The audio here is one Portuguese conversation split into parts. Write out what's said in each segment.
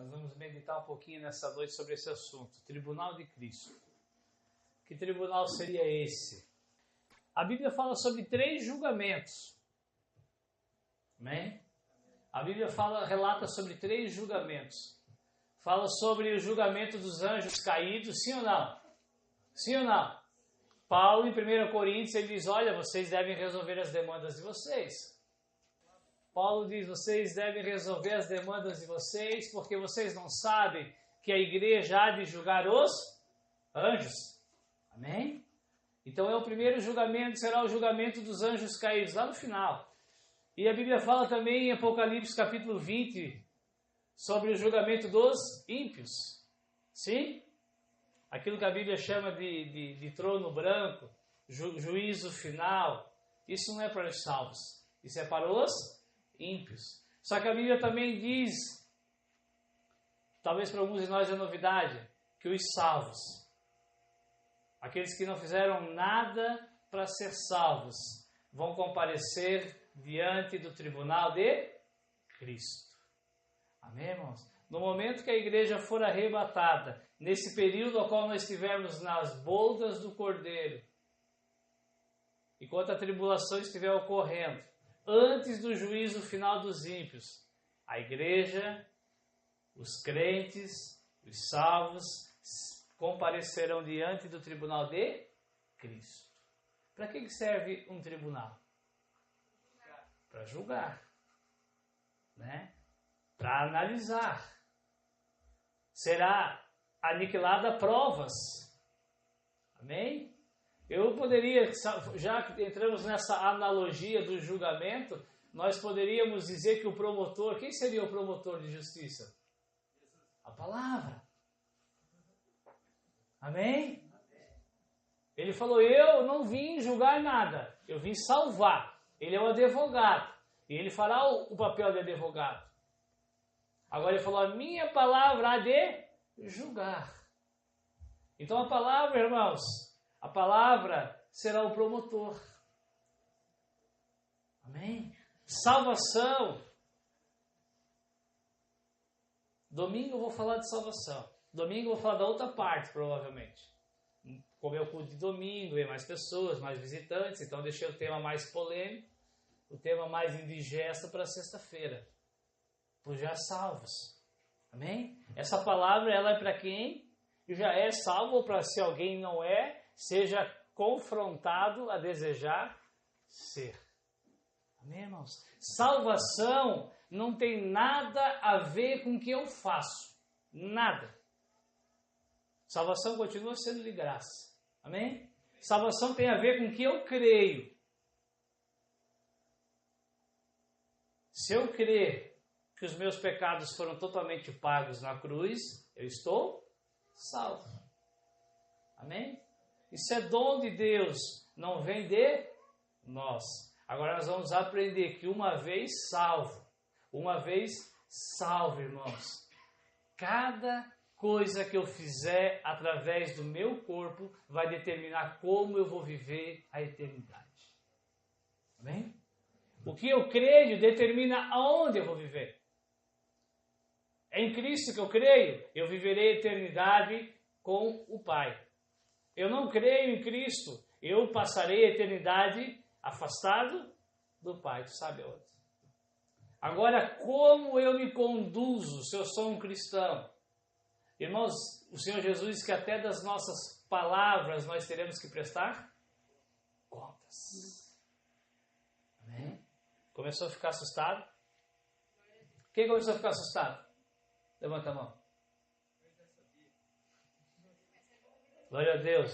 Nós vamos meditar um pouquinho nessa noite sobre esse assunto, Tribunal de Cristo. Que tribunal seria esse? A Bíblia fala sobre 3 julgamentos. Amém? A Bíblia relata sobre 3 julgamentos. Fala sobre o julgamento dos anjos caídos, sim ou não? Sim ou não? Paulo, em 1 Coríntios, ele diz, olha, vocês devem resolver as demandas de vocês. Paulo diz, vocês devem resolver as demandas de vocês, porque vocês não sabem que a igreja há de julgar os anjos. Amém? Então o primeiro julgamento será o julgamento dos anjos caídos, lá no final. E a Bíblia fala também em Apocalipse capítulo 20, sobre o julgamento dos ímpios. Sim? Aquilo que a Bíblia chama de trono branco, juízo final. Isso não é para os salvos, isso é para os ímpios. Só que a Bíblia também diz, talvez para alguns de nós é novidade, que os salvos, aqueles que não fizeram nada para ser salvos, vão comparecer diante do tribunal de Cristo. Amém, irmãos? No momento que a igreja for arrebatada, nesse período ao qual nós estivermos nas boldas do Cordeiro, enquanto a tribulação estiver ocorrendo, antes do juízo final dos ímpios, a igreja, os crentes, os salvos, comparecerão diante do tribunal de Cristo. Para que serve um tribunal? Para julgar, né? Para analisar. Será aniquilada provas. Amém? Eu poderia, já que entramos nessa analogia do julgamento, nós poderíamos dizer que o promotor, quem seria o promotor de justiça? A palavra. Amém? Ele falou, eu não vim julgar nada, eu vim salvar. Ele é o advogado, e ele fará o papel de advogado. Agora ele falou, a minha palavra há de julgar. Então a palavra, irmãos, a palavra será o promotor. Amém? Salvação. Domingo eu vou falar de salvação. Domingo eu vou falar da outra parte, provavelmente. Como é o culto de domingo, vem mais pessoas, mais visitantes, então deixei o tema mais polêmico, o tema mais indigesto para sexta-feira. Por já salvos. Amém? Essa palavra ela é para quem já é salvo, ou para se alguém não é, seja confrontado a desejar ser. Amém, irmãos? Salvação não tem nada a ver com o que eu faço. Nada. Salvação continua sendo de graça. Amém? Salvação tem a ver com o que eu creio. Se eu crer que os meus pecados foram totalmente pagos na cruz, eu estou salvo. Amém? Isso é dom de Deus, não vem de nós. Agora nós vamos aprender que uma vez salvo, irmãos, cada coisa que eu fizer através do meu corpo vai determinar como eu vou viver a eternidade. Amém? O que eu creio determina aonde eu vou viver. É em Cristo que eu creio, eu viverei a eternidade com o Pai. Eu não creio em Cristo, eu passarei a eternidade afastado do Pai, tu sabe onde. Agora, como eu me conduzo se eu sou um cristão? Irmãos, o Senhor Jesus diz que até das nossas palavras nós teremos que prestar contas. Amém? Começou a ficar assustado? Quem começou a ficar assustado? Levanta a mão. Glória a Deus.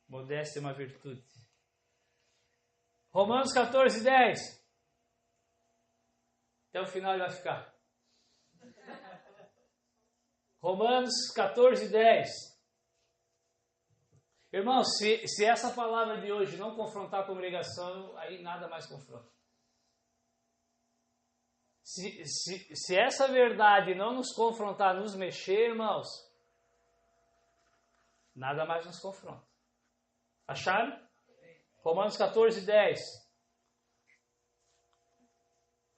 Modéstia é uma virtude. Romanos 14, 10. Até o final ele vai ficar. Romanos 14, 10. Irmãos, se essa palavra de hoje não confrontar a congregação, aí nada mais confronta. Se essa verdade não nos confrontar, nos mexer, irmãos, nada mais nos confronta. Acharam? Romanos 14, 10.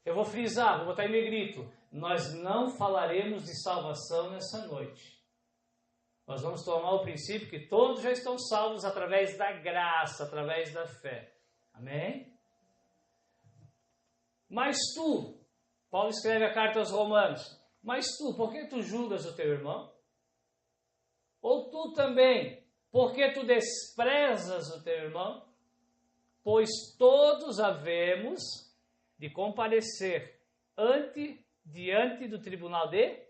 Eu vou frisar, vou botar em negrito. nós não falaremos de salvação nessa noite. Nós vamos tomar o princípio que todos já estão salvos através da graça, através da fé. Amém? Mas tu, Paulo escreve a carta aos Romanos, mas tu, por que tu julgas o teu irmão? Ou tu também, por que tu desprezas o teu irmão? Pois todos havemos de comparecer diante do tribunal de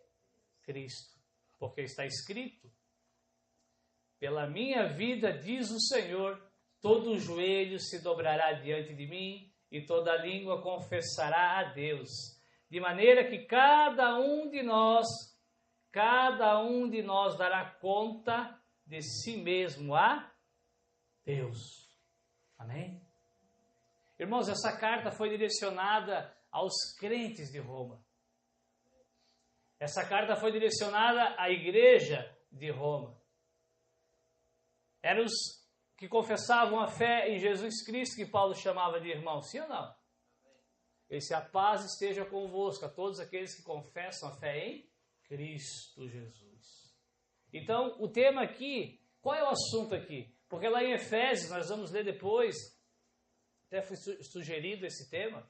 Cristo. Porque está escrito, pela minha vida, diz o Senhor, todo joelho se dobrará diante de mim e toda língua confessará a Deus. De maneira que cada um de nós dará conta de si mesmo a Deus. Amém? Irmãos, essa carta foi direcionada aos crentes de Roma. Essa carta foi direcionada à igreja de Roma. Eram os que confessavam a fé em Jesus Cristo que Paulo chamava de irmão, sim ou não? Ele disse, a paz esteja convosco, a todos aqueles que confessam a fé em Cristo Jesus. Então, o tema aqui, qual é o assunto aqui? Porque lá em Efésios, nós vamos ler depois, até foi sugerido esse tema,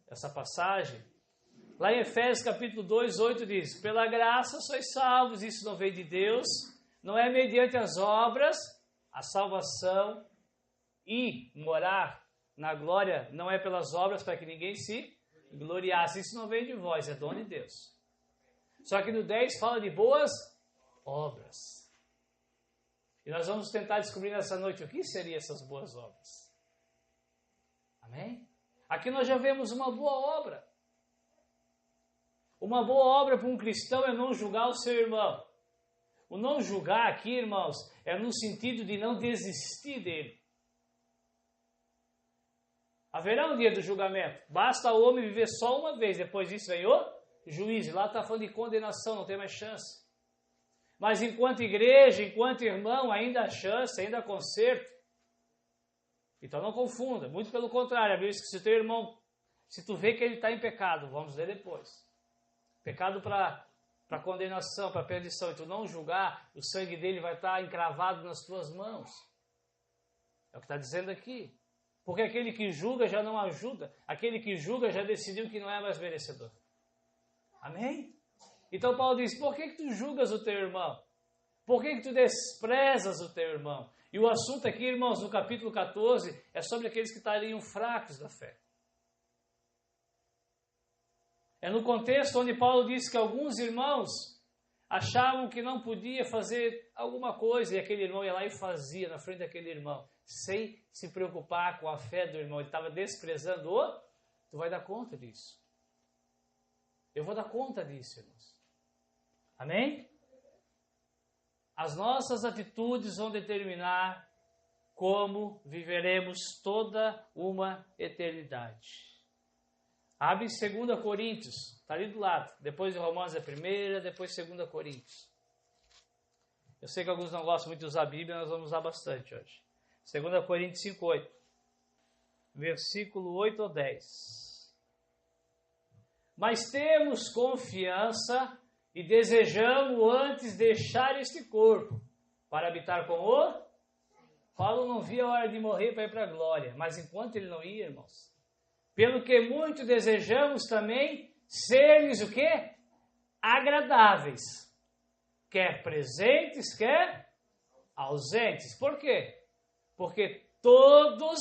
essa passagem. Lá em Efésios capítulo 2, 8 diz, pela graça sois salvos, isso não veio de Deus, não é mediante as obras, a salvação e morar na glória não é pelas obras para que ninguém se gloriasse. Isso não vem de vós, é dom de Deus. Só que no 10 fala de boas obras. E nós vamos tentar descobrir nessa noite o que seriam essas boas obras. Amém? Aqui nós já vemos uma boa obra. Uma boa obra para um cristão é não julgar o seu irmão. O não julgar aqui, irmãos, é no sentido de não desistir dele. Haverá um dia do julgamento. Basta o homem viver só uma vez, depois disso vem o juízo. Lá está falando de condenação, não tem mais chance. Mas enquanto igreja, enquanto irmão, ainda há chance, ainda há conserto. Então não confunda, muito pelo contrário. A Bíblia diz que se o teu irmão, se tu vê que ele está em pecado, vamos ler depois. Pecado para condenação, para perdição, e tu não julgar, o sangue dele vai estar encravado nas tuas mãos. É o que está dizendo aqui. Porque aquele que julga já não ajuda. Aquele que julga já decidiu que não é mais merecedor. Amém? Então Paulo diz, por que tu julgas o teu irmão? Por que tu desprezas o teu irmão? E o assunto aqui, irmãos, no capítulo 14, é sobre aqueles que estariam fracos da fé. É no contexto onde Paulo diz que alguns irmãos achavam que não podia fazer alguma coisa, e aquele irmão ia lá e fazia na frente daquele irmão, sem se preocupar com a fé do irmão. Ele estava desprezando tu vai dar conta disso. Eu vou dar conta disso, irmãos. Amém? As nossas atitudes vão determinar como viveremos toda uma eternidade. Abre 2 Coríntios, está ali do lado. Depois de Romanos é 1, depois 2 Coríntios. Eu sei que alguns não gostam muito de usar a Bíblia, nós vamos usar bastante hoje. 2 Coríntios 5:8. Versículo 8 ou 10. Mas temos confiança e desejamos antes deixar este corpo para habitar com o... Paulo não via a hora de morrer para ir para a glória, mas enquanto ele não ia, irmãos, pelo que muito desejamos também ser-lhes o quê? Agradáveis, quer presentes, quer ausentes. Por quê? Porque todos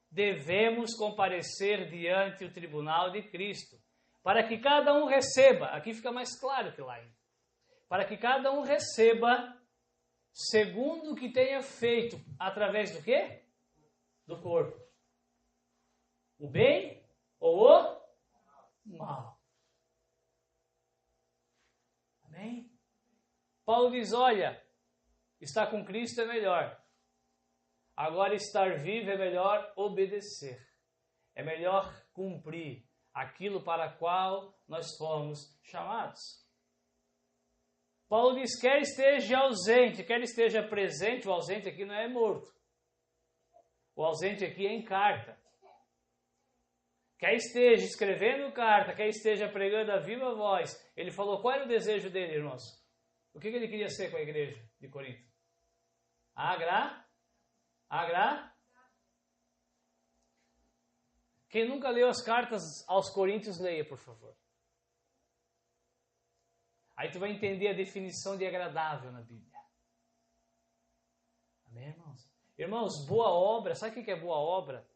devemos comparecer diante do tribunal de Cristo, para que cada um receba, aqui fica mais claro que lá ainda, para que cada um receba segundo o que tenha feito, através do quê? Do corpo. O bem ou o mal. Amém? Paulo diz, olha, estar com Cristo é melhor. Agora estar vivo é melhor obedecer. É melhor cumprir aquilo para o qual nós fomos chamados. Paulo diz, quer esteja ausente, quer esteja presente, o ausente aqui não é morto. O ausente aqui é em carta. quer esteja escrevendo carta, quer esteja pregando a viva voz, ele falou qual era o desejo dele, irmãos? O que ele queria ser com a igreja de Corinto? Quem nunca leu as cartas aos Coríntios, leia, por favor. Aí tu vai entender a definição de agradável na Bíblia. Amém, irmãos? Irmãos, boa obra, sabe o que é boa obra?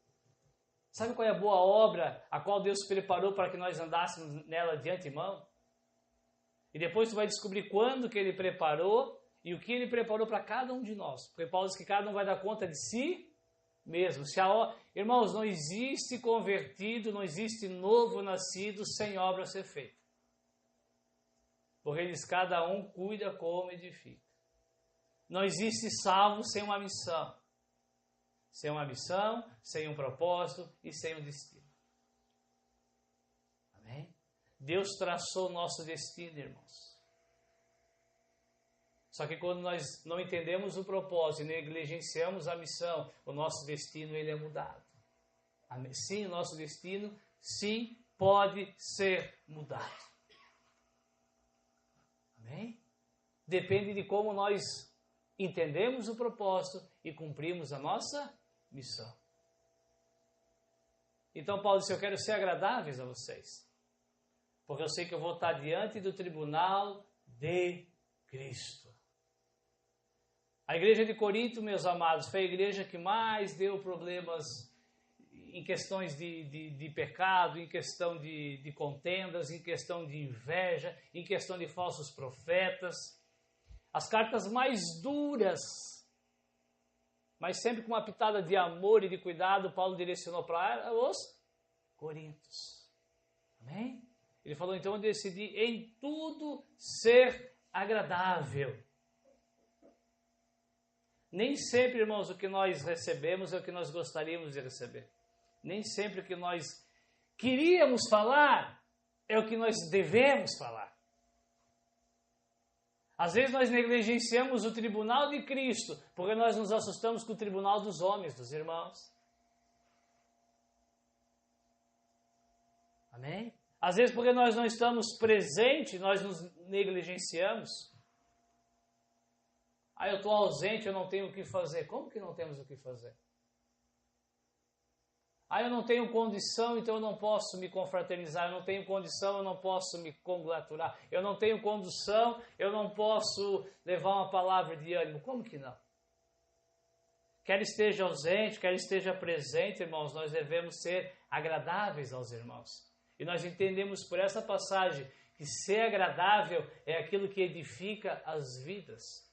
Sabe qual é a boa obra a qual Deus preparou para que nós andássemos nela de antemão? E depois tu vai descobrir quando que Ele preparou e o que Ele preparou para cada um de nós. Porque Paulo diz que cada um vai dar conta de si mesmo. Irmãos, não existe convertido, não existe novo nascido sem obra a ser feita. Porque eles cada um cuida como edifica. Não existe salvo sem uma missão. Sem uma missão, sem um propósito e sem um destino. Amém? Deus traçou o nosso destino, irmãos. Só que quando nós não entendemos o propósito e negligenciamos a missão, o nosso destino ele é mudado. Sim, o nosso destino, sim, pode ser mudado. Amém? Depende de como nós entendemos o propósito e cumprimos a nossa missão. Então Paulo disse, eu quero ser agradáveis a vocês, porque eu sei que eu vou estar diante do tribunal de Cristo. A igreja de Corinto, meus amados, foi a igreja que mais deu problemas em questões de pecado, em questão de contendas, em questão de inveja, em questão de falsos profetas. As cartas mais duras, mas sempre com uma pitada de amor e de cuidado, Paulo direcionou para os Coríntios. Amém? Ele falou, então, eu decidi em tudo ser agradável. Nem sempre, irmãos, o que nós recebemos é o que nós gostaríamos de receber. Nem sempre o que nós queríamos falar é o que nós devemos falar. Às vezes nós negligenciamos o tribunal de Cristo, porque nós nos assustamos com o tribunal dos homens, dos irmãos. Amém? Às vezes porque nós não estamos presentes, nós nos negligenciamos. Eu estou ausente, eu não tenho o que fazer. Como que não temos o que fazer? Eu não tenho condição, então eu não posso me confraternizar. Eu não tenho condição, eu não posso me congratular. Eu não tenho condução, eu não posso levar uma palavra de ânimo. Como que não? Quer esteja ausente, quer esteja presente, irmãos, nós devemos ser agradáveis aos irmãos. E nós entendemos por essa passagem que ser agradável é aquilo que edifica as vidas.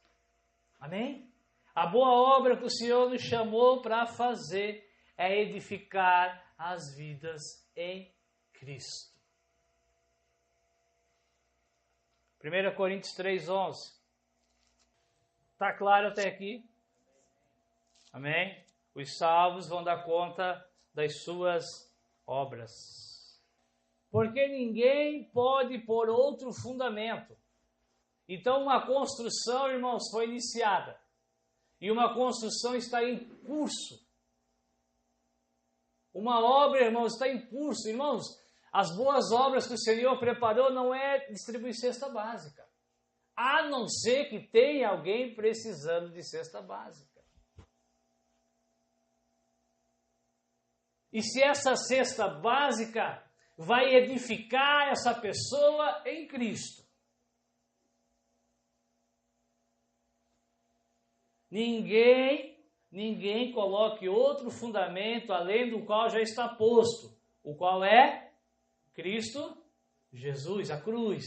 Amém? A boa obra que o Senhor nos chamou para fazer é edificar as vidas em Cristo. 1 Coríntios 3:11. Está claro até aqui? Amém? Os salvos vão dar conta das suas obras. Porque ninguém pode pôr outro fundamento. Então uma construção, irmãos, foi iniciada. E uma construção está em curso. Uma obra, irmãos, está em curso. Irmãos, as boas obras que o Senhor preparou não é distribuir cesta básica. A não ser que tenha alguém precisando de cesta básica. E se essa cesta básica vai edificar essa pessoa em Cristo. Ninguém coloque outro fundamento além do qual já está posto, o qual é Cristo Jesus, a cruz.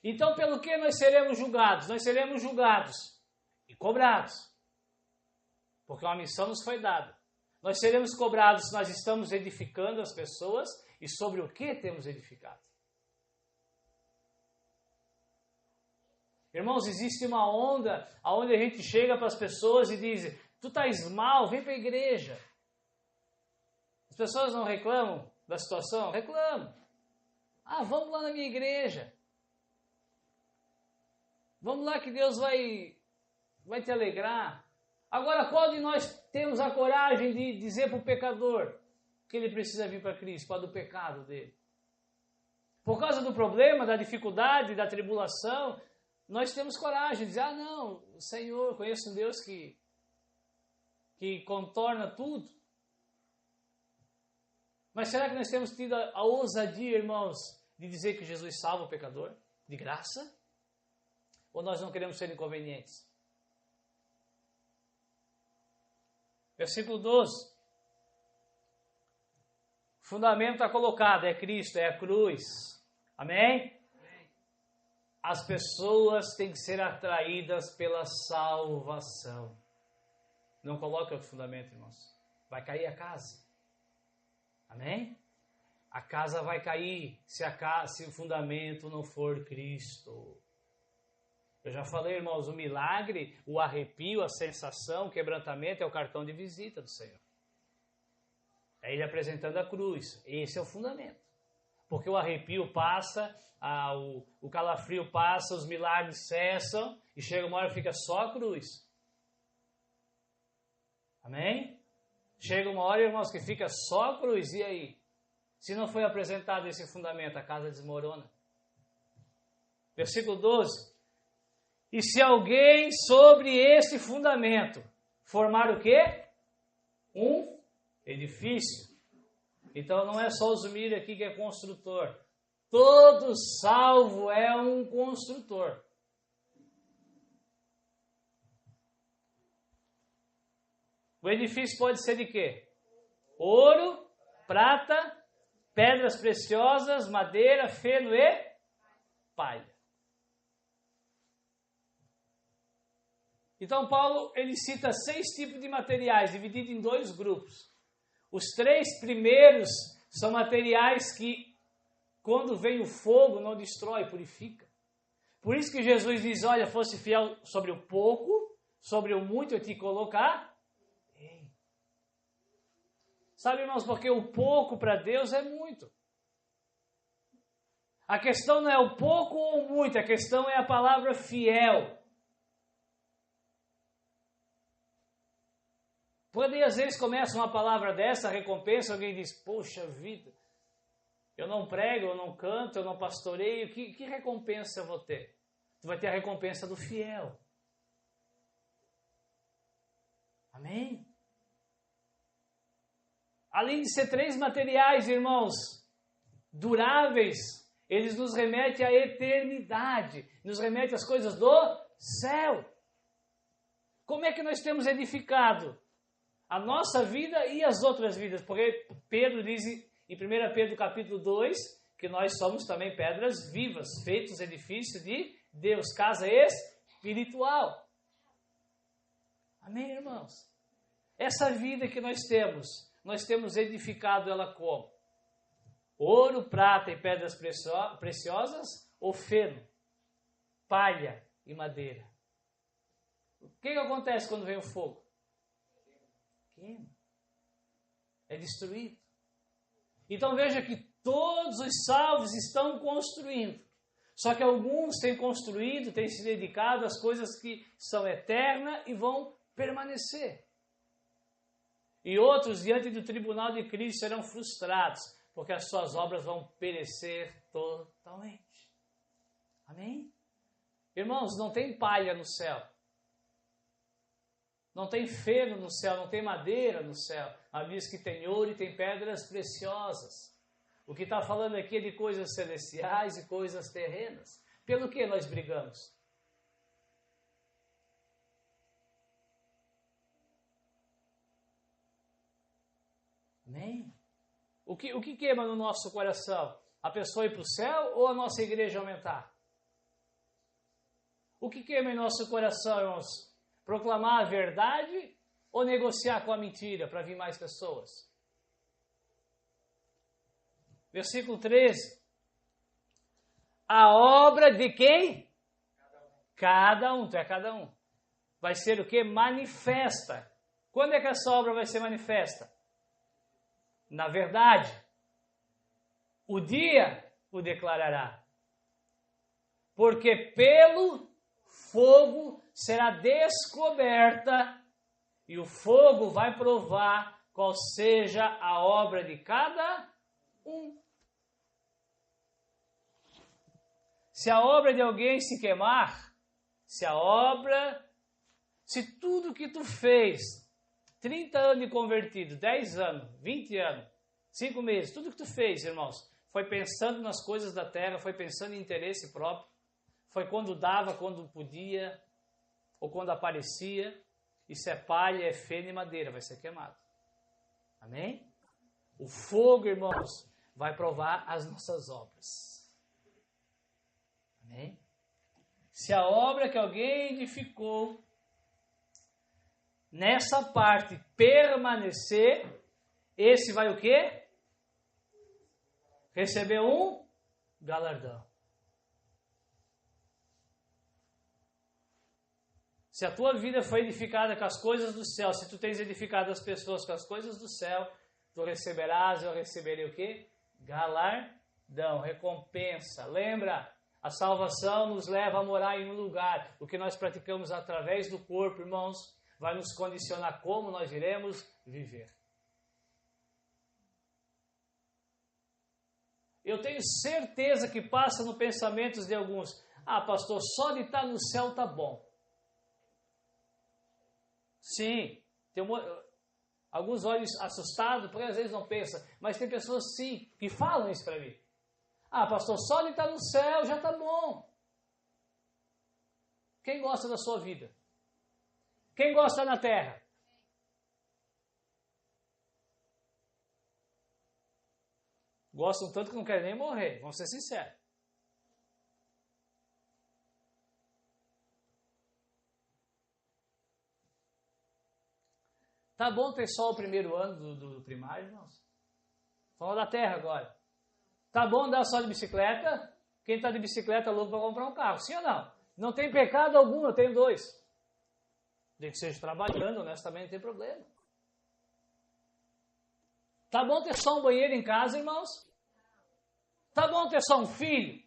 Então, pelo que nós seremos julgados? Nós seremos julgados e cobrados, porque uma missão nos foi dada. Nós seremos cobrados se nós estamos edificando as pessoas e sobre o que temos edificado. Irmãos, existe uma onda onde a gente chega para as pessoas e diz, tu estás mal, vem para a igreja. As pessoas não reclamam da situação? Reclamam. Vamos lá na minha igreja. Vamos lá que Deus vai te alegrar. Agora, qual de nós temos a coragem de dizer para o pecador, que ele precisa vir para Cristo? Por causa do pecado dele. Por causa do problema, da dificuldade, da tribulação, nós temos coragem de dizer, não, Senhor, conheço um Deus que contorna tudo. Mas será que nós temos tido a ousadia, irmãos, de dizer que Jesus salva o pecador? De graça? Ou nós não queremos ser inconvenientes? Versículo 12. O fundamento está colocado, é Cristo, é a cruz. Amém? As pessoas têm que ser atraídas pela salvação. Não coloque outro fundamento, irmãos. Vai cair a casa. Amém? A casa vai cair se o fundamento não for Cristo. Eu já falei, irmãos, o milagre, o arrepio, a sensação, o quebrantamento é o cartão de visita do Senhor. É Ele apresentando a cruz. Esse é o fundamento. Porque o arrepio passa, o calafrio passa, os milagres cessam e chega uma hora e fica só a cruz. Amém? Chega uma hora, irmãos, que fica só a cruz. E aí? Se não foi apresentado esse fundamento, a casa desmorona. Versículo 12. E se alguém sobre esse fundamento formar o quê? Um edifício. Então não é só o Zumir aqui que é construtor. Todo salvo é um construtor. O edifício pode ser de quê? Ouro, prata, pedras preciosas, madeira, feno e palha. Então Paulo ele cita 6 tipos de materiais, divididos em 2 grupos. Os 3 primeiros são materiais que, quando vem o fogo, não destrói, purifica. Por isso que Jesus diz, olha, fosse fiel sobre o pouco, sobre o muito eu te colocar. Sabe, irmãos, porque o pouco para Deus é muito. A questão não é o pouco ou o muito, a questão é a palavra fiel. Quando às vezes começa uma palavra dessa, a recompensa, alguém diz, poxa vida, eu não prego, eu não canto, eu não pastoreio, que recompensa eu vou ter? Tu vai ter a recompensa do fiel. Amém? Além de ser 3 materiais, irmãos, duráveis, eles nos remetem à eternidade, nos remetem às coisas do céu. Como é que nós temos edificado a nossa vida e as outras vidas? Porque Pedro diz em 1 Pedro capítulo 2, que nós somos também pedras vivas, feitos edifícios de Deus, casa espiritual. Amém, irmãos? Essa vida que nós temos edificado ela como? Ouro, prata e pedras preciosas ou feno, palha e madeira? O que acontece quando vem o fogo? Queima. É destruído. Então veja que todos os salvos estão construindo. Só que alguns têm construído, têm se dedicado às coisas que são eternas e vão permanecer. E outros, diante do tribunal de Cristo, serão frustrados, porque as suas obras vão perecer totalmente. Amém? Irmãos, não tem palha no céu. Não tem feno no céu, não tem madeira no céu. A Bíblia diz que tem ouro e tem pedras preciosas. O que está falando aqui é de coisas celestiais e coisas terrenas. Pelo que nós brigamos? Amém? O que queima no nosso coração? A pessoa ir para o céu ou a nossa igreja aumentar? O que queima em nosso coração, irmãos? Proclamar a verdade ou negociar com a mentira para vir mais pessoas? Versículo 13. A obra de quem? Cada um. Tu é cada um. Vai ser o que? Manifesta. Quando é que essa obra vai ser manifesta? Na verdade. O dia o declarará. Porque pelo fogo será descoberta e o fogo vai provar qual seja a obra de cada um. Se a obra de alguém se queimar, se tudo que tu fez, 30 anos de convertido, 10 anos, 20 anos, 5 meses, tudo que tu fez, irmãos, foi pensando nas coisas da terra, foi pensando em interesse próprio, foi quando dava, quando podia, ou quando aparecia, isso é palha, é feno e madeira, vai ser queimado. Amém? O fogo, irmãos, vai provar as nossas obras. Amém? Se a obra que alguém edificou, nessa parte permanecer, esse vai o quê? Receber um galardão. Se a tua vida foi edificada com as coisas do céu, se tu tens edificado as pessoas com as coisas do céu, tu receberás, eu receberei o quê? Galardão, recompensa. Lembra? A salvação nos leva a morar em um lugar. O que nós praticamos através do corpo, irmãos, vai nos condicionar como nós iremos viver. Eu tenho certeza que passa no pensamento de alguns. Ah, pastor, só de estar no céu tá bom. Sim, tem alguns olhos assustados, porque às vezes não pensam, mas tem pessoas sim, que falam isso para mim. Ah, pastor, só de estar no céu já tá bom. Quem gosta da sua vida? Quem gosta na terra? Gostam tanto que não querem nem morrer, vamos ser sinceros. Tá bom ter só o primeiro ano do primário, irmãos? Falando da terra agora. Tá bom andar só de bicicleta? Quem está de bicicleta é louco para comprar um carro, sim ou não? Não tem pecado algum, eu tenho 2. Desde que seja trabalhando, honestamente, não tem problema. Tá bom ter só um banheiro em casa, irmãos? Tá bom ter só um filho?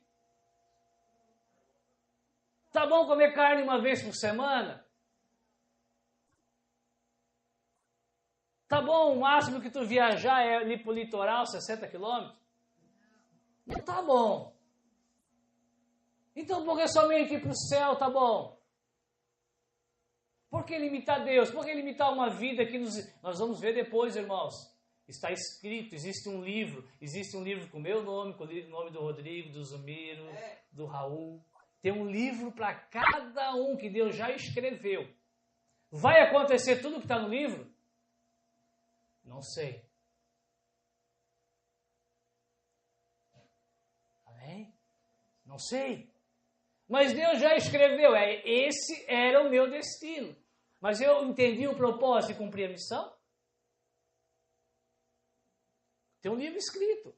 Tá bom comer carne uma vez por semana? Tá bom o máximo que tu viajar é ali pro litoral, 60 quilômetros? Não tá bom. Então por que somente ir para o céu tá bom? Por que limitar Deus? Por que limitar uma vida que nós vamos ver depois, irmãos? Está escrito, existe um livro com o meu nome, com o nome do Rodrigo, do Zumiro, do Raul. Tem um livro para cada um que Deus já escreveu. Vai acontecer tudo que está no livro? Não sei. Amém? Não sei. Mas Deus já escreveu, esse era o meu destino. Mas eu entendi o propósito e cumpri a missão? Tem um livro escrito.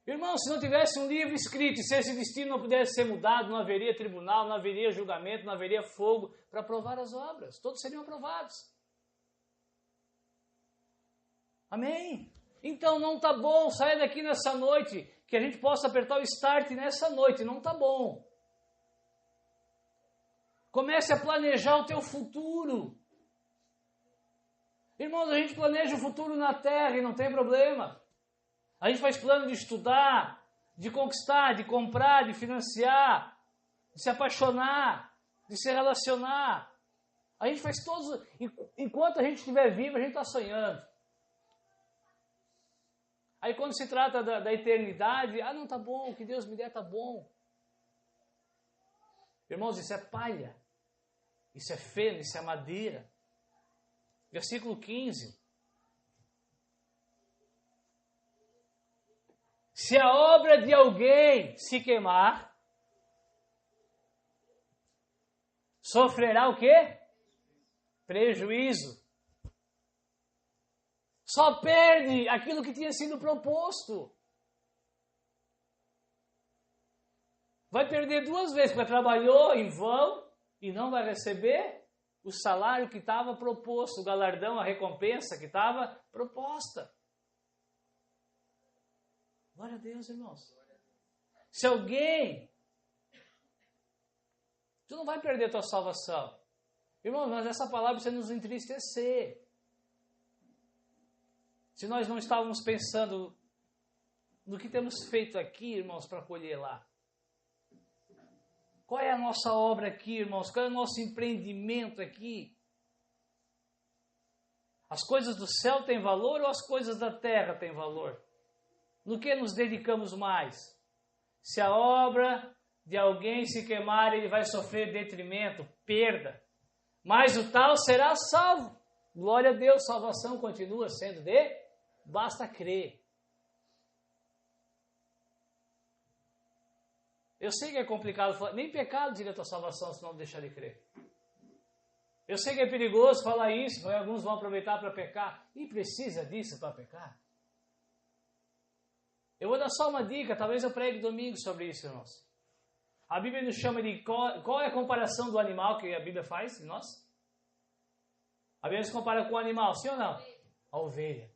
Irmão, se não tivesse um livro escrito, e se esse destino não pudesse ser mudado, não haveria tribunal, não haveria julgamento, não haveria fogo para provar as obras. Todos seriam aprovados. Amém? Então não está bom, saia daqui nessa noite, que a gente possa apertar o start nessa noite, não está bom. Comece a planejar o teu futuro. Irmãos, a gente planeja o futuro na terra e não tem problema. A gente faz plano de estudar, de conquistar, de comprar, de financiar, de se apaixonar, de se relacionar. A gente faz todos, enquanto a gente estiver vivo, a gente está sonhando. Aí quando se trata da eternidade, não tá bom, o que Deus me der tá bom. Irmãos, isso é palha, isso é feno, isso é madeira. Versículo 15. Se a obra de alguém se queimar, sofrerá o quê? Prejuízo. Só perde aquilo que tinha sido proposto. Vai perder 2 vezes, porque trabalhou em vão e não vai receber o salário que estava proposto, o galardão, a recompensa que estava proposta. Glória a Deus, irmãos. Se alguém... Tu não vai perder a tua salvação. Irmãos, mas essa palavra precisa nos entristecer. Se nós não estávamos pensando no que temos feito aqui, irmãos, para colher lá. Qual é a nossa obra aqui, irmãos? Qual é o nosso empreendimento aqui? As coisas do céu têm valor ou as coisas da terra têm valor? No que nos dedicamos mais? Se a obra de alguém se queimar, ele vai sofrer detrimento, perda. Mas o tal será salvo. Glória a Deus, salvação continua sendo basta crer. Eu sei que é complicado falar, nem pecado tira a tua salvação se não deixar de crer. Eu sei que é perigoso falar isso, porque alguns vão aproveitar para pecar. E precisa disso para pecar? Eu vou dar só uma dica, talvez eu pregue domingo sobre isso, irmãos. A Bíblia nos chama de... Qual é a comparação do animal que a Bíblia faz de nós? A Bíblia nos compara com o animal, sim ou não? A ovelha.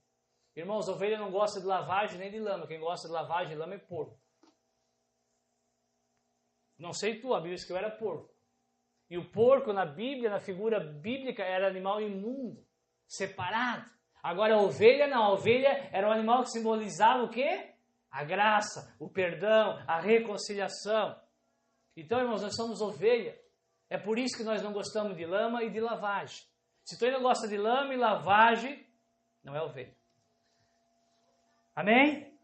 Irmãos, a ovelha não gosta de lavagem nem de lama. Quem gosta de lavagem e lama é porco. Não sei tu, a Bíblia diz que eu era porco. E o porco na Bíblia, na figura bíblica, era animal imundo, separado. Agora a ovelha não, a ovelha era um animal que simbolizava o quê? A graça, o perdão, a reconciliação. Então, irmãos, nós somos ovelha. É por isso que nós não gostamos de lama e de lavagem. Se tu ainda gosta de lama e lavagem, não é ovelha. Amém?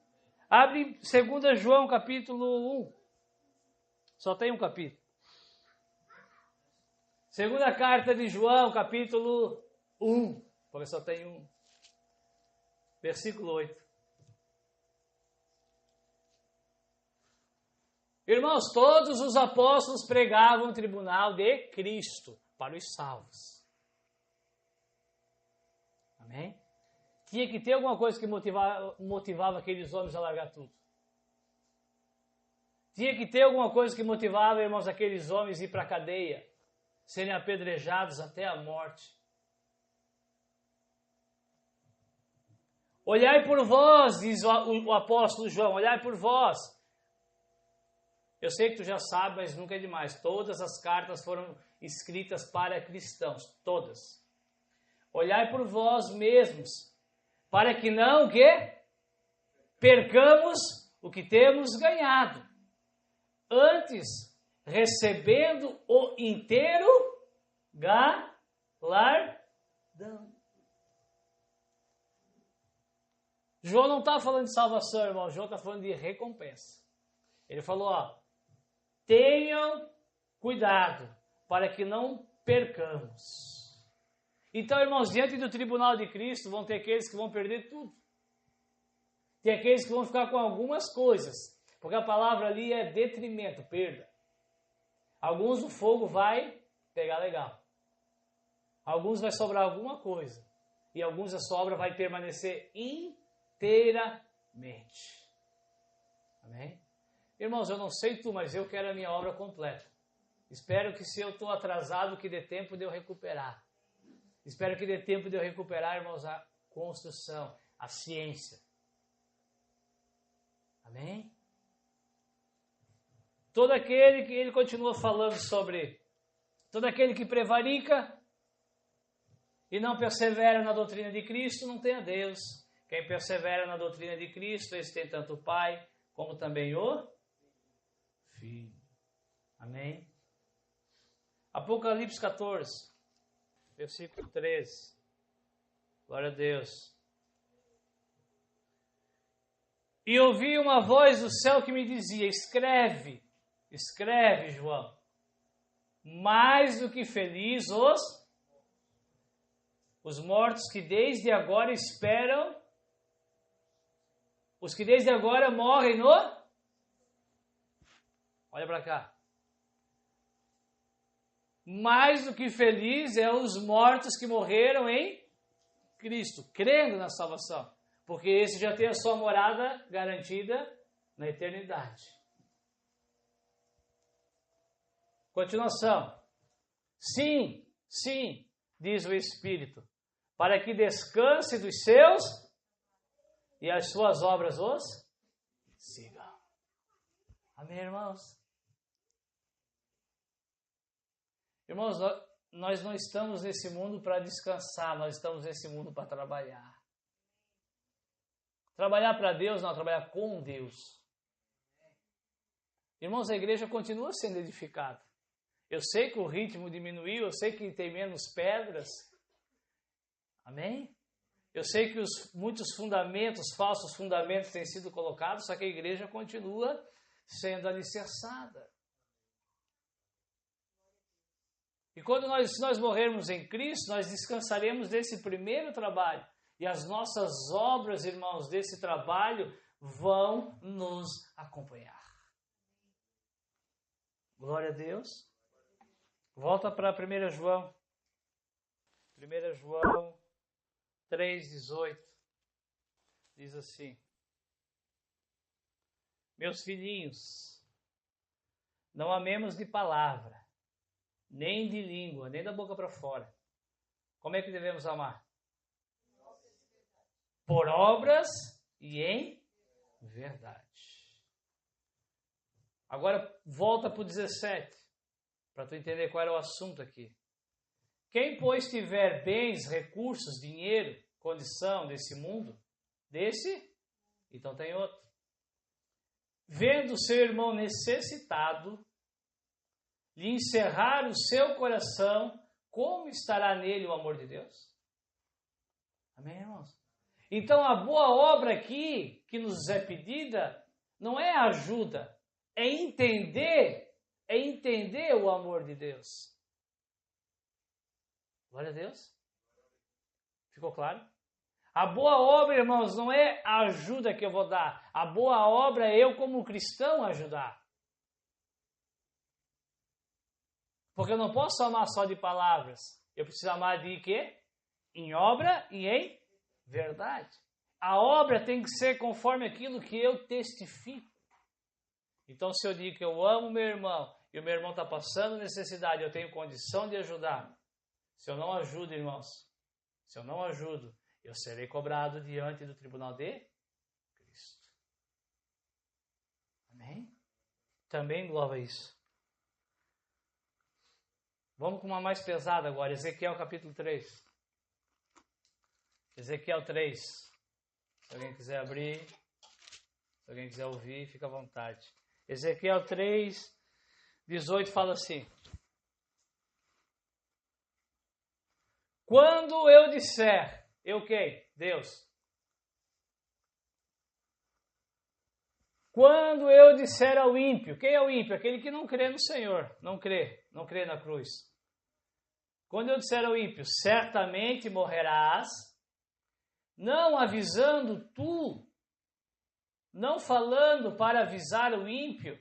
Abre 2 João capítulo 1. Só tem um capítulo. Segunda carta de João, capítulo 1. Porque só tem um. Versículo 8. Irmãos, todos os apóstolos pregavam o tribunal de Cristo para os salvos. Amém? Tinha que ter alguma coisa que motivava aqueles homens a largar tudo. Tinha que ter alguma coisa que motivava, irmãos, aqueles homens a ir para a cadeia, serem apedrejados até a morte. Olhai por vós, diz o apóstolo João, olhai por vós. Eu sei que tu já sabe, mas nunca é demais. Todas as cartas foram escritas para cristãos, todas. Olhai por vós mesmos, para que não o quê? Percamos o que temos ganhado. Antes, recebendo o inteiro galardão. João não está falando de salvação, irmão. João está falando de recompensa. Ele falou, tenham cuidado para que não percamos. Então, irmãos, diante do tribunal de Cristo, vão ter aqueles que vão perder tudo. Tem aqueles que vão ficar com algumas coisas. Porque a palavra ali é detrimento, perda. Alguns o fogo vai pegar legal. Alguns vai sobrar alguma coisa. E alguns a sua obra vai permanecer inteiramente. Amém? Irmãos, eu não sei tu, mas eu quero a minha obra completa. Espero que se eu estou atrasado, que dê tempo de eu recuperar. Espero que dê tempo de eu recuperar, irmãos, a construção, a ciência. Amém? Todo aquele que ele continua falando sobre, todo aquele que prevarica e não persevera na doutrina de Cristo, não tem a Deus. Quem persevera na doutrina de Cristo, esse tem tanto o Pai, como também o Filho. Amém? Apocalipse 14, versículo 13. Glória a Deus. E ouvi uma voz do céu que me dizia, escreve, João, mais do que feliz os mortos que desde agora esperam, os que desde agora morrem no... Olha para cá. Mais do que feliz é os mortos que morreram em Cristo, crendo na salvação, porque esse já tem a sua morada garantida na eternidade. Continuação. Sim, diz o Espírito, para que descanse dos seus e as suas obras os sigam. Amém, irmãos? Irmãos, nós não estamos nesse mundo para descansar, nós estamos nesse mundo para trabalhar. Trabalhar para Deus, não, trabalhar com Deus. Irmãos, a igreja continua sendo edificada. Eu sei que o ritmo diminuiu, eu sei que tem menos pedras. Amém? Eu sei que muitos fundamentos, falsos fundamentos têm sido colocados, só que a igreja continua sendo alicerçada. E se nós morrermos em Cristo, nós descansaremos desse primeiro trabalho. E as nossas obras, irmãos, desse trabalho vão nos acompanhar. Glória a Deus. Volta para 1 João. 1 João 3,18. Diz assim: Meus filhinhos, não amemos de palavra, nem de língua, nem da boca para fora. Como é que devemos amar? Por obras e em verdade. Agora volta para o 17, para tu entender qual era o assunto aqui. Quem, pois, tiver bens, recursos, dinheiro, condição desse mundo, então tem outro. Vendo seu irmão necessitado, lhe encerrar o seu coração, como estará nele o amor de Deus? Amém, irmãos? Então a boa obra aqui, que nos é pedida, não é ajuda, é entender o amor de Deus. Glória a Deus. Ficou claro? A boa obra, irmãos, não é a ajuda que eu vou dar. A boa obra é eu, como cristão, ajudar. Porque eu não posso amar só de palavras. Eu preciso amar de quê? Em obra e em verdade. A obra tem que ser conforme aquilo que eu testifico. Então, se eu digo que eu amo meu irmão e o meu irmão está passando necessidade, eu tenho condição de ajudar. Se eu não ajudo, irmãos, se eu não ajudo, eu serei cobrado diante do tribunal de Cristo. Amém? Também engloba isso. Vamos com uma mais pesada agora, Ezequiel capítulo 3. Ezequiel 3. Se alguém quiser abrir, se alguém quiser ouvir, fica à vontade. Ezequiel 3, 18 fala assim: Quando eu disser, eu quem? Deus. Quando eu disser ao ímpio, quem é o ímpio? Aquele que não crê no Senhor, não crê na cruz. Quando eu disser ao ímpio, certamente morrerás, não avisando tu, não falando para avisar o ímpio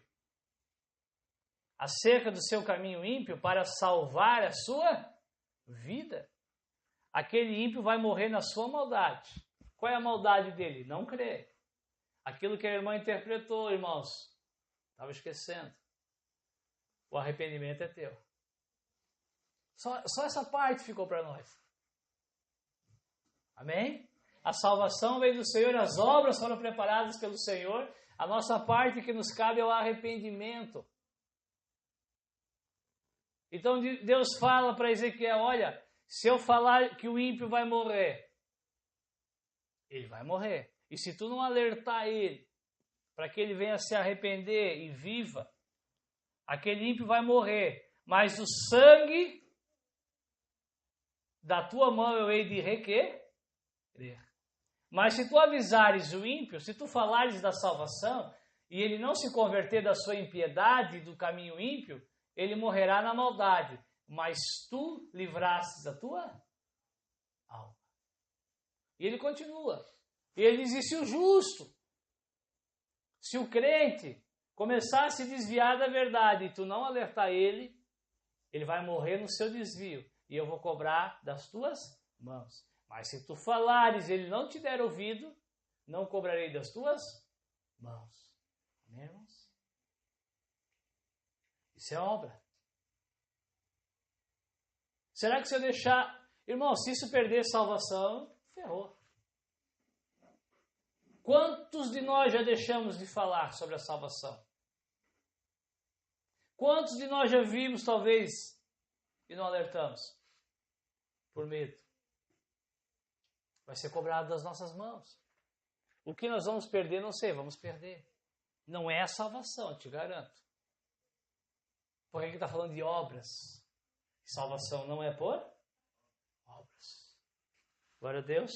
acerca do seu caminho ímpio para salvar a sua vida. Aquele ímpio vai morrer na sua maldade. Qual é a maldade dele? Não crer. Aquilo que a irmã interpretou, irmãos, estava esquecendo. O arrependimento é teu. Só essa parte ficou para nós. Amém? A salvação veio do Senhor, as obras foram preparadas pelo Senhor. A nossa parte que nos cabe é o arrependimento. Então Deus fala para Ezequiel, olha, se eu falar que o ímpio vai morrer, ele vai morrer. E se tu não alertar ele, para que ele venha se arrepender e viva, aquele ímpio vai morrer. Mas o sangue da tua mão eu hei de requerer. Mas se tu avisares o ímpio, se tu falares da salvação, e ele não se converter da sua impiedade, do caminho ímpio, ele morrerá na maldade. Mas tu livrastes a tua alma. E ele continua. E ele diz, e se o justo, se o crente começar a se desviar da verdade e tu não alertar ele, ele vai morrer no seu desvio. E eu vou cobrar das tuas mãos. Mas se tu falares e ele não te der ouvido, não cobrarei das tuas mãos. Amém, irmãos? Isso é obra. Será que se eu deixar... Irmão, se isso perder salvação, ferrou. Quantos de nós já deixamos de falar sobre a salvação? Quantos de nós já vimos, talvez, e não alertamos? Por medo. Vai ser cobrado das nossas mãos. O que nós vamos perder, não sei, vamos perder. Não é a salvação, eu te garanto. Por que está falando de obras? Salvação não é por obras. Glória a Deus.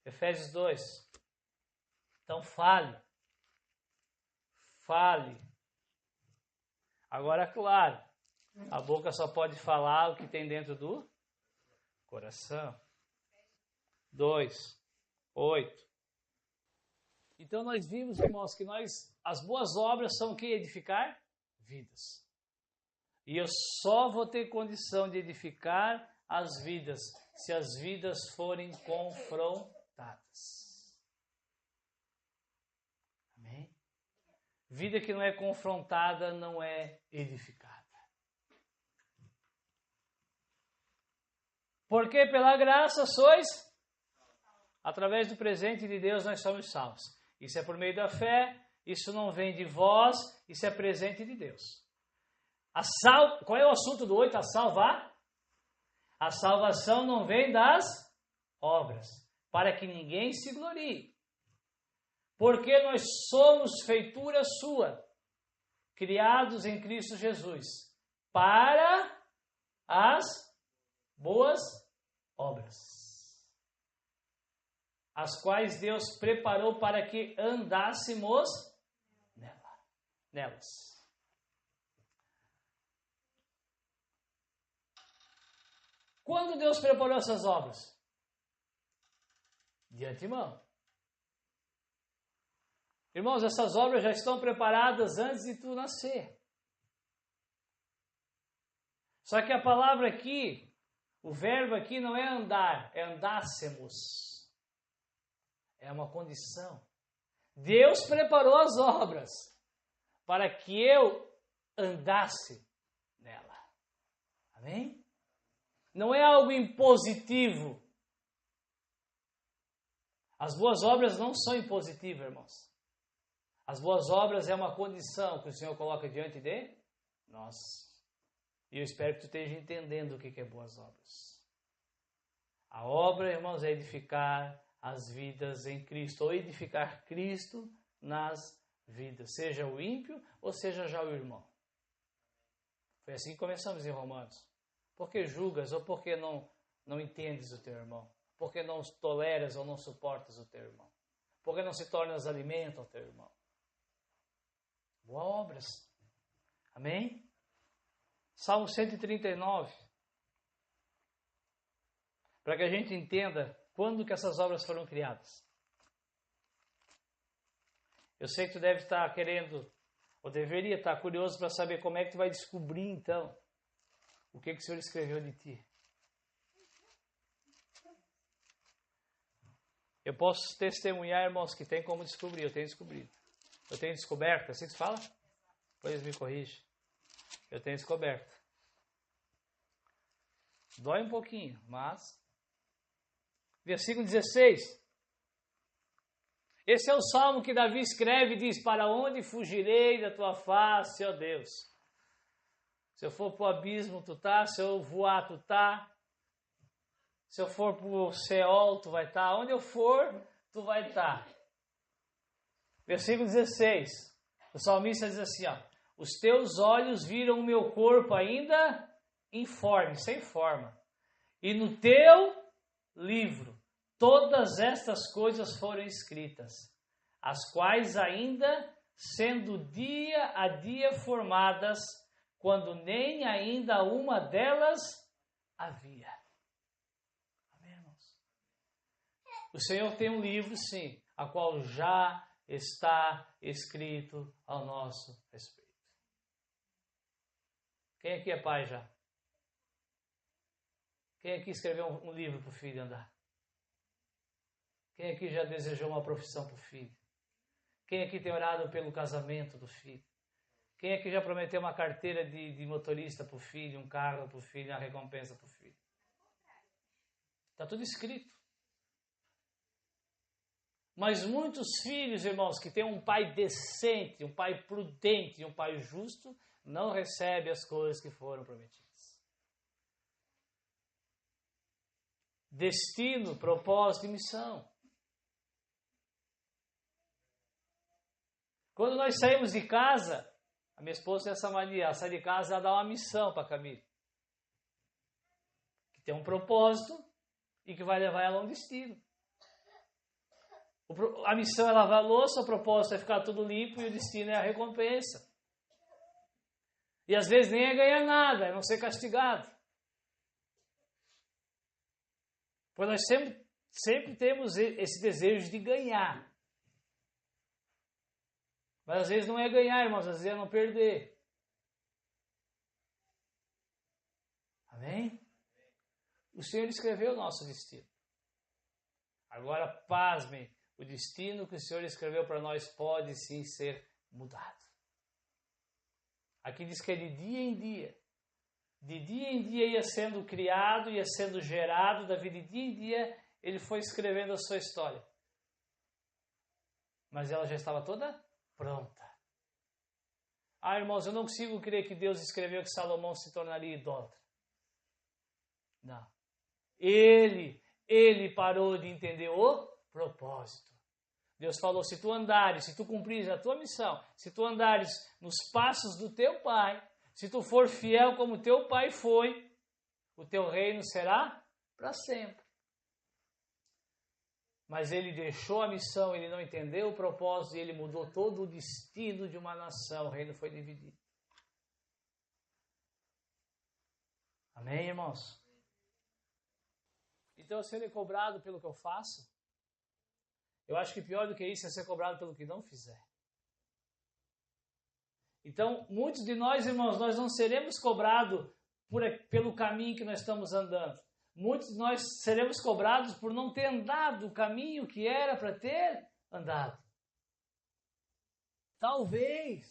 Efésios 2. Então fale. Agora, claro, a boca só pode falar o que tem dentro do coração. 2:8. Então nós vimos, irmãos, que as boas obras são o que? Edificar vidas. E eu só vou ter condição de edificar as vidas se as vidas forem confrontadas. Amém? Vida que não é confrontada não é edificada. Porque pela graça sois, através do presente de Deus nós somos salvos. Isso é por meio da fé, isso não vem de vós, isso é presente de Deus. Qual é o assunto do 8? A salvação não vem das obras, para que ninguém se glorie. Porque nós somos feitura sua, criados em Cristo Jesus, para as boas obras, as quais Deus preparou para que andássemos nelas. Quando Deus preparou essas obras? De antemão. Irmãos, essas obras já estão preparadas antes de tu nascer. Só que a palavra aqui, o verbo aqui não é andar, é andássemos. É uma condição. Deus preparou as obras para que eu andasse nela. Amém? Não é algo impositivo. As boas obras não são impositivas, irmãos. As boas obras é uma condição que o Senhor coloca diante de nós. E eu espero que tu esteja entendendo o que é boas obras. A obra, irmãos, é edificar as vidas em Cristo, ou edificar Cristo nas vidas, seja o ímpio ou seja já o irmão. Foi assim que começamos em Romanos. Por que julgas ou por que não entendes o teu irmão? Por que não toleras ou não suportas o teu irmão? Por que não se tornas alimento ao teu irmão? Boas obras. Amém? Salmo 139. Para que a gente entenda quando que essas obras foram criadas. Eu sei que tu deve estar querendo, ou deveria estar curioso para saber como é que tu vai descobrir então o que o Senhor escreveu de ti. Eu posso testemunhar, irmãos, que tem como descobrir. Eu tenho descobrido. Eu tenho descoberto. Assim que se fala? Pois me corrige. Eu tenho descoberto. Dói um pouquinho, mas... Versículo 16. Esse é o salmo que Davi escreve e diz: para onde fugirei da tua face, ó Deus? Se eu for para o abismo, tu tá. Se eu voar, tu tá. Se eu for para o Seol, tu vai estar. Onde eu for, tu vai estar. Versículo 16. O salmista diz assim, ó: os teus olhos viram o meu corpo ainda informe, sem forma. E no teu livro todas estas coisas foram escritas, as quais ainda, sendo dia a dia formadas, quando nem ainda uma delas havia. Amém, irmãos? O Senhor tem um livro, sim, a qual já está escrito ao nosso respeito. Quem aqui é pai já? Quem aqui escreveu um livro para o filho andar? Quem aqui já desejou uma profissão para o filho? Quem aqui tem orado pelo casamento do filho? Quem aqui já prometeu uma carteira de motorista para o filho, um carro para o filho, uma recompensa para o filho? Está tudo escrito. Mas muitos filhos, irmãos, que têm um pai decente, um pai prudente, um pai justo, não recebem as coisas que foram prometidas. Destino, propósito e missão. Quando nós saímos de casa, a minha esposa tem essa mania, ela sai de casa e ela dá uma missão para a Camille. Que tem um propósito e que vai levar ela a um destino. A missão é lavar a louça, o propósito é ficar tudo limpo e o destino é a recompensa. E às vezes nem é ganhar nada, é não ser castigado. Pois nós sempre temos esse desejo de ganhar. Mas às vezes não é ganhar, irmãos, às vezes é não perder. Amém? O Senhor escreveu o nosso destino. Agora, pasmem, o destino que o Senhor escreveu para nós pode sim ser mudado. Aqui diz que é de dia em dia ia sendo criado, ia sendo gerado, Davi de dia em dia ele foi escrevendo a sua história. Mas ela já estava toda pronta. Ah, irmãos, eu não consigo crer que Deus escreveu que Salomão se tornaria idólatra. Não. Ele parou de entender o propósito. Deus falou, se tu andares, se tu cumprires a tua missão, se tu andares nos passos do teu pai, se tu for fiel como teu pai foi, o teu reino será para sempre. Mas ele deixou a missão, ele não entendeu o propósito e ele mudou todo o destino de uma nação. O reino foi dividido. Amém, irmãos? Então eu serei cobrado pelo que eu faço? Eu acho que pior do que isso é ser cobrado pelo que não fizer. Então, muitos de nós, irmãos, nós não seremos cobrados pelo caminho que nós estamos andando. Muitos de nós seremos cobrados por não ter andado o caminho que era para ter andado. Talvez,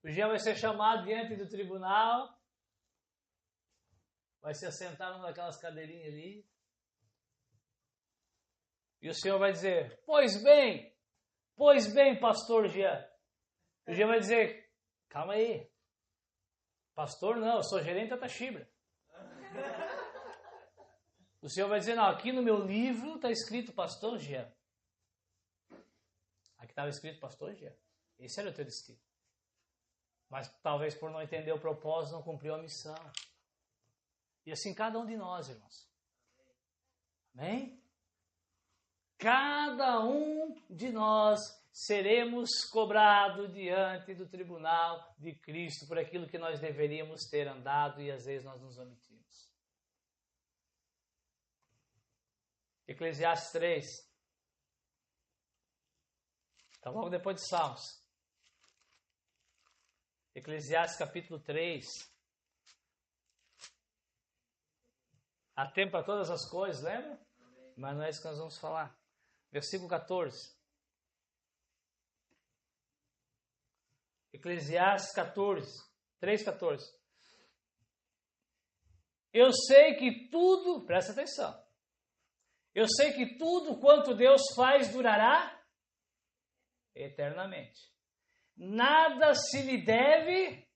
o Jean vai ser chamado diante do tribunal, vai se assentar numa daquelas cadeirinhas ali, e o Senhor vai dizer, pois bem, pastor Jean. O Jean vai dizer, calma aí, pastor não, eu sou gerente da Tachibra. O Senhor vai dizer, não, aqui no meu livro está escrito pastor Jean. Aqui estava escrito pastor Jean. Esse era o teu destino. Mas talvez por não entender o propósito, não cumpriu a missão. E assim cada um de nós, irmãos. Amém? Cada um de nós seremos cobrados diante do tribunal de Cristo por aquilo que nós deveríamos ter andado e às vezes nós nos omitimos. Eclesiastes 3. Está logo depois de Salmos. Eclesiastes capítulo 3. Há tempo para todas as coisas, lembra? Mas não é isso que nós vamos falar. Versículo 14. Eclesiastes 14. 3,14. Eu sei que tudo, presta atenção. Eu sei que tudo quanto Deus faz durará eternamente. Nada se lhe deve.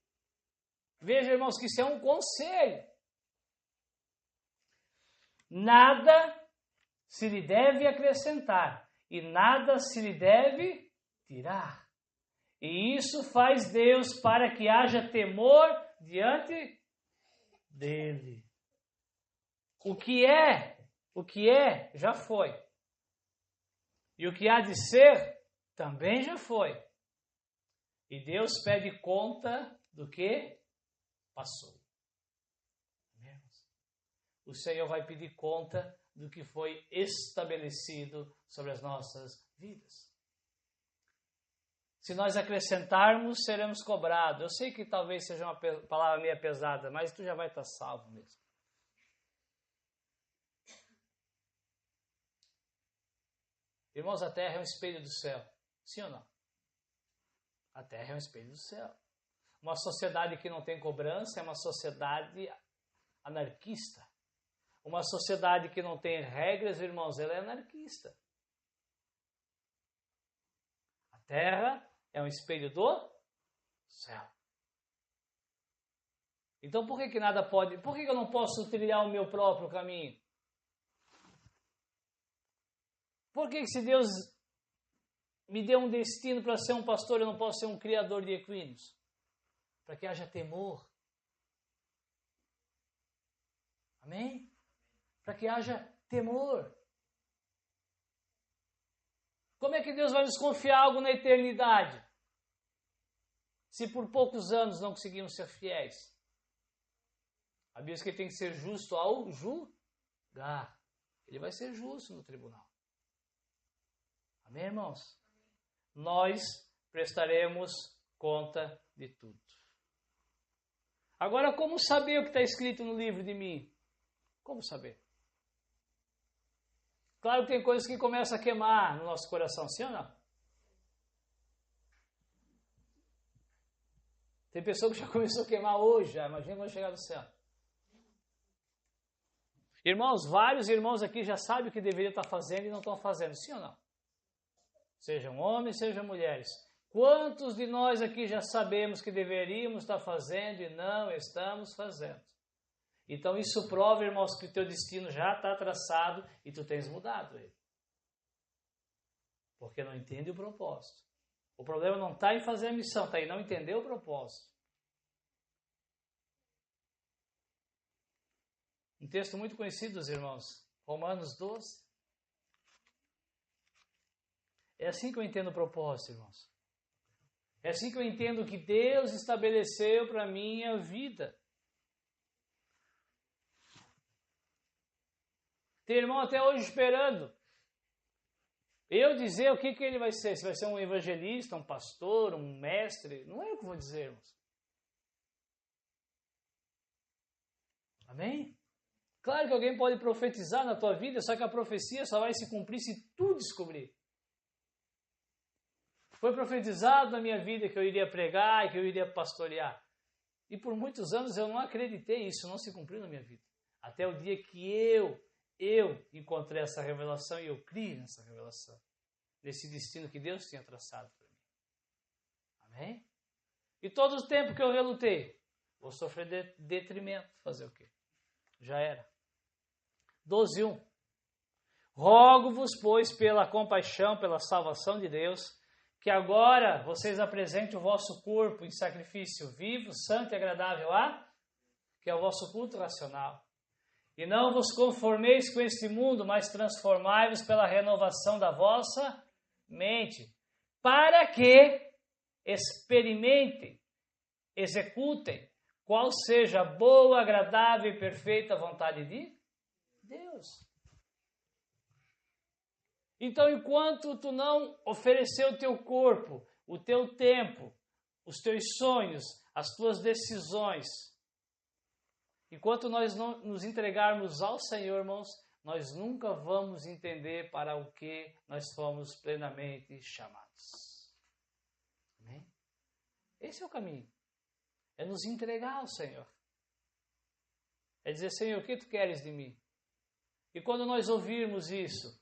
Veja, irmãos, que isso é um conselho. Nada se lhe deve acrescentar e nada se lhe deve tirar. E isso faz Deus para que haja temor diante dele. O que é, já foi. E o que há de ser, também já foi. E Deus pede conta do que passou. O Senhor vai pedir conta do que foi estabelecido sobre as nossas vidas. Se nós acrescentarmos, seremos cobrados. Eu sei que talvez seja uma palavra meio pesada, mas tu já vai estar salvo mesmo. Irmãos, a terra é um espelho do céu. Sim ou não? A terra é um espelho do céu. Uma sociedade que não tem cobrança é uma sociedade anarquista. Uma sociedade que não tem regras, irmãos, ela é anarquista. A terra é um espelho do céu. Então por que nada pode? Por que eu não posso trilhar o meu próprio caminho? Por que se Deus me deu um destino para ser um pastor, eu não posso ser um criador de equinos. Para que haja temor. Amém? Para que haja temor. Como é que Deus vai nos confiar algo na eternidade? Se por poucos anos não conseguimos ser fiéis. A Bíblia diz que ele tem que ser justo ao julgar. Ele vai ser justo no tribunal. Amém, irmãos? Nós prestaremos conta de tudo. Agora, como saber o que está escrito no livro de mim? Como saber? Claro que tem coisas que começam a queimar no nosso coração, sim ou não? Tem pessoa que já começou a queimar hoje, já. Imagina quando chegar no céu. Irmãos, vários irmãos aqui já sabem o que deveriam estar fazendo e não estão fazendo, sim ou não? Sejam homens, sejam mulheres. Quantos de nós aqui já sabemos que deveríamos estar fazendo e não estamos fazendo? Então isso prova, irmãos, que o teu destino já está traçado e tu tens mudado ele. Porque não entende o propósito. O problema não está em fazer a missão, está em não entender o propósito. Um texto muito conhecido dos irmãos, Romanos 12. É assim que eu entendo o propósito, irmãos. É assim que eu entendo o que Deus estabeleceu para a minha vida. Tem irmão até hoje esperando eu dizer o que ele vai ser. Se vai ser um evangelista, um pastor, um mestre. Não é o que eu vou dizer, irmãos. Amém? Claro que alguém pode profetizar na tua vida, só que a profecia só vai se cumprir se tu descobrir. Foi profetizado na minha vida que eu iria pregar e que eu iria pastorear. E por muitos anos eu não acreditei, isso não se cumpriu na minha vida. Até o dia que eu encontrei essa revelação e eu criei nessa revelação. Nesse destino que Deus tinha traçado para mim. Amém? E todo o tempo que eu relutei, vou sofrer detrimento. Fazer o quê? Já era. 12:1. Rogo-vos, pois, pela compaixão, pela salvação de Deus, que agora vocês apresentem o vosso corpo em sacrifício vivo, santo e agradável que é o vosso culto racional. E não vos conformeis com este mundo, mas transformai-vos pela renovação da vossa mente, para que experimentem, executem, qual seja a boa, agradável e perfeita vontade de Deus. Então, enquanto tu não oferecer o teu corpo, o teu tempo, os teus sonhos, as tuas decisões, enquanto nós não nos entregarmos ao Senhor, irmãos, nós nunca vamos entender para o que nós fomos plenamente chamados. Amém? Esse é o caminho. É nos entregar ao Senhor. É dizer, Senhor, o que tu queres de mim? E quando nós ouvirmos isso,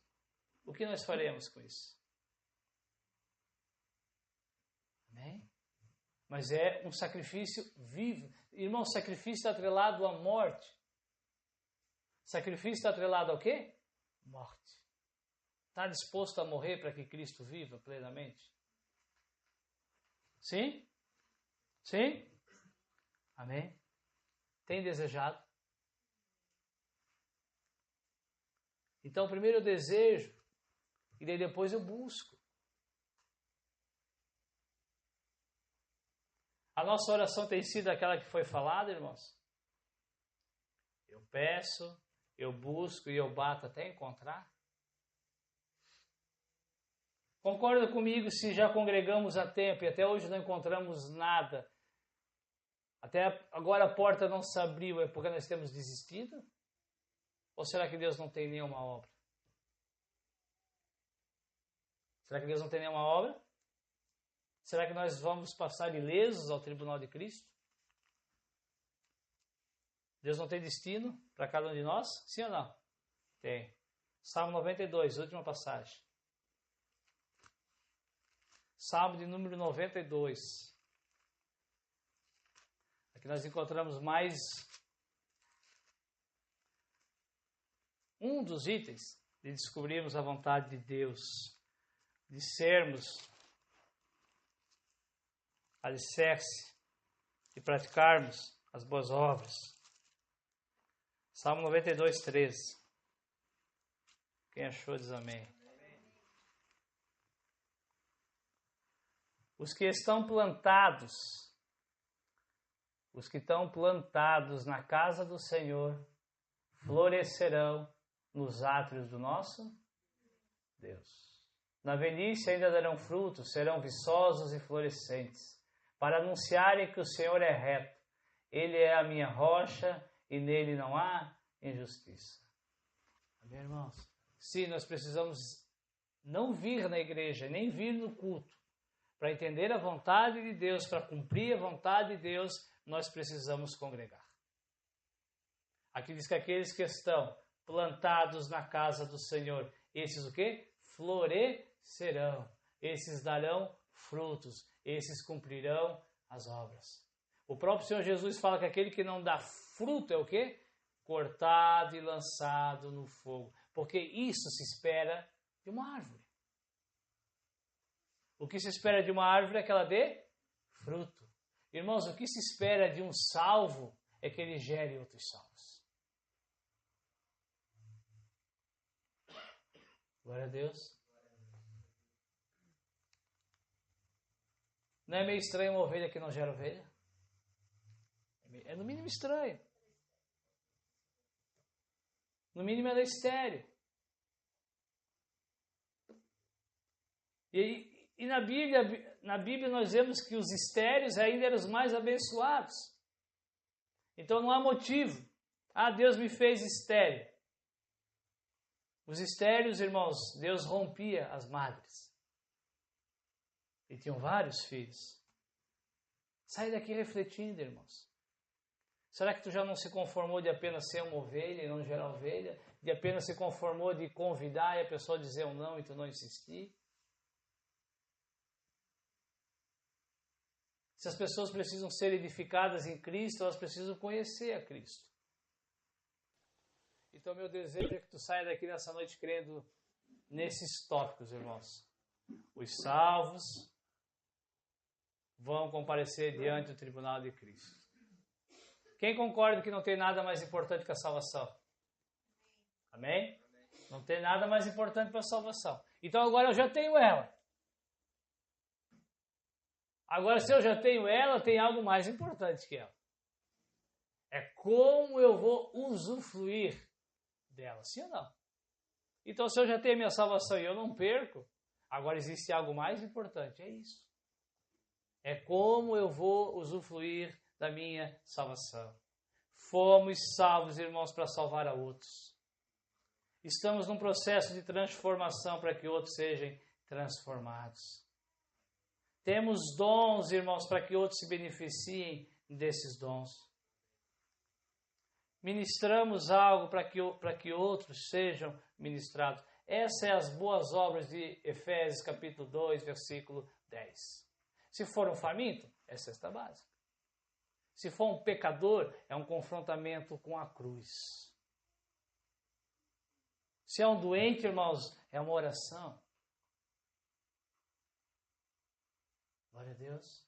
o que nós faremos com isso? Amém? Mas é um sacrifício vivo. Irmão, sacrifício atrelado à morte. Sacrifício atrelado ao quê? Morte. Está disposto a morrer para que Cristo viva plenamente? Sim? Sim? Amém? Tem desejado? Então, primeiro eu desejo, e daí depois eu busco. A nossa oração tem sido aquela que foi falada, irmãos? Eu peço, eu busco e eu bato até encontrar? Concorda comigo se já congregamos há tempo e até hoje não encontramos nada? Até agora a porta não se abriu, é porque nós temos desistido? Ou será que Deus não tem nenhuma obra? Será que Deus não tem nenhuma obra? Será que nós vamos passar ilesos ao tribunal de Cristo? Deus não tem destino para cada um de nós? Sim ou não? Tem. Salmo 92, última passagem. Salmo de número 92. Aqui nós encontramos mais um dos itens de descobrirmos a vontade de Deus. de sermos alicerce e praticarmos as boas obras. Salmo 92, 13. Quem achou diz amém. Os que estão plantados na casa do Senhor florescerão nos átrios do nosso Deus. Na velhice ainda darão frutos, serão viçosos e florescentes, para anunciarem que o Senhor é reto. Ele é a minha rocha e nele não há injustiça. Amém, irmãos? Sim, nós precisamos não vir na igreja, nem vir no culto. Para entender a vontade de Deus, para cumprir a vontade de Deus, nós precisamos congregar. Aqui diz que aqueles que estão plantados na casa do Senhor, esses o quê? Florescerão. Esses darão frutos. Esses cumprirão as obras. O próprio Senhor Jesus fala que aquele que não dá fruto é o quê? Cortado e lançado no fogo. Porque isso se espera de uma árvore. O que se espera de uma árvore é que ela dê fruto. Irmãos, o que se espera de um salvo é que ele gere outros salvos. Glória a Deus. Não é meio estranho uma ovelha que não gera ovelha? É no mínimo estranho. No mínimo ela é estéril. E na Bíblia nós vemos que os estéreis ainda eram os mais abençoados. Então não há motivo. Ah, Deus me fez estéril. Os estéreis, irmãos, Deus rompia as madres. E tinham vários filhos. Sai daqui refletindo, irmãos. Será que tu já não se conformou de apenas ser uma ovelha e não gerar ovelha? De apenas se conformou de convidar e a pessoa dizer um não e tu não insistir? Se as pessoas precisam ser edificadas em Cristo, elas precisam conhecer a Cristo. Então, meu desejo é que tu saia daqui nessa noite crendo nesses tópicos, irmãos. Os salvos vão comparecer diante do tribunal de Cristo. Quem concorda que não tem nada mais importante que a salvação? Amém? Não tem nada mais importante para a salvação. Então, agora eu já tenho ela. Agora, se eu já tenho ela, tem algo mais importante que ela. É como eu vou usufruir dela, sim ou não? Então, se eu já tenho a minha salvação e eu não perco, agora existe algo mais importante, é isso. É como eu vou usufruir da minha salvação. Fomos salvos, irmãos, para salvar a outros. Estamos num processo de transformação para que outros sejam transformados. Temos dons, irmãos, para que outros se beneficiem desses dons. Ministramos algo para que outros sejam ministrados. Essas são as boas obras de Efésios capítulo 2, versículo 10. Se for um faminto, é cesta básica. Se for um pecador, é um confrontamento com a cruz. Se é um doente, irmãos, é uma oração. Glória a Deus.